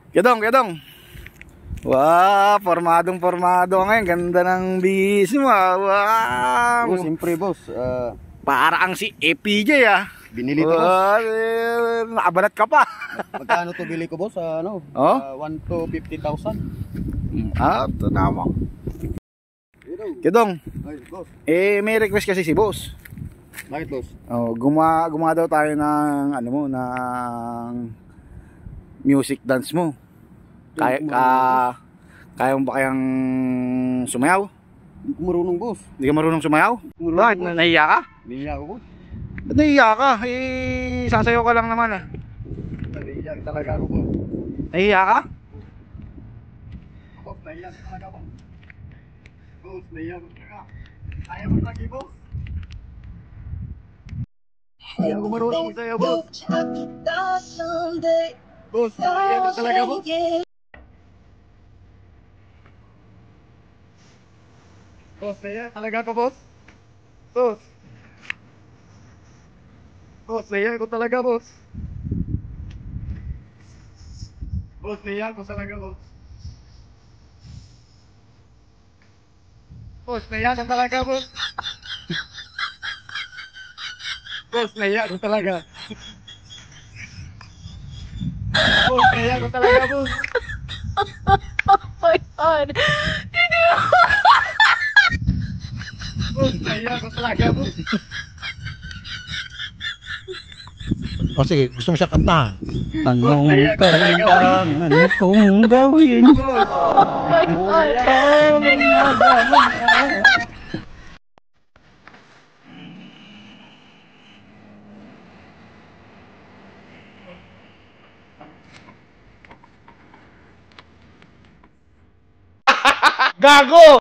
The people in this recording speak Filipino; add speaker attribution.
Speaker 1: Kedong, kedong. Wow, formadong-formado ngayon. Ganda ng bis mo. Wow.
Speaker 2: Oh, siyempre boss,
Speaker 1: Para ang si EPJ
Speaker 2: binili to boss.
Speaker 1: Nakabalat ka pa.
Speaker 2: Magkano to bili ko boss? 1 to 50,000.
Speaker 1: Ito naman. Kedong,
Speaker 2: Ay, boss.
Speaker 1: may request kasi si boss.
Speaker 2: Bakit boss?
Speaker 1: Gumawa daw tayo ng ng music dance mo. Kaya mo ba kayang sumayaw?
Speaker 2: Hindi ko marunong boss.
Speaker 1: Hindi ka marunong sumayaw? Bakit? Nahiya ka?
Speaker 2: Nahiya ako boss.
Speaker 1: Ba't nahiya ka? Sasayaw ka lang naman
Speaker 2: Nahiya talaga ako boss.
Speaker 1: Nahiya ka?
Speaker 2: Boss, nahiya talaga ako. Boss, nahiya talaga. Ayaw mo lagi boss. Hindi ako marunong magsayaw boss. Boss, nahiya talaga boss. Boss, nahiya talaga ako boss. Boss. Boss, nahiya ko talaga boss. Boss, nahiya ko talaga boss. Boss, nahiya ko talaga boss. Boss, nahiya ko talaga. Boss, nahiya ko talaga boss.
Speaker 3: Oh my God!
Speaker 2: Boss, nahiya ko talaga boss.
Speaker 4: O sige, gusto mo siya kantahan?
Speaker 2: Anong
Speaker 4: Kailangan kong gawin?
Speaker 3: Oh my God!
Speaker 1: Gago!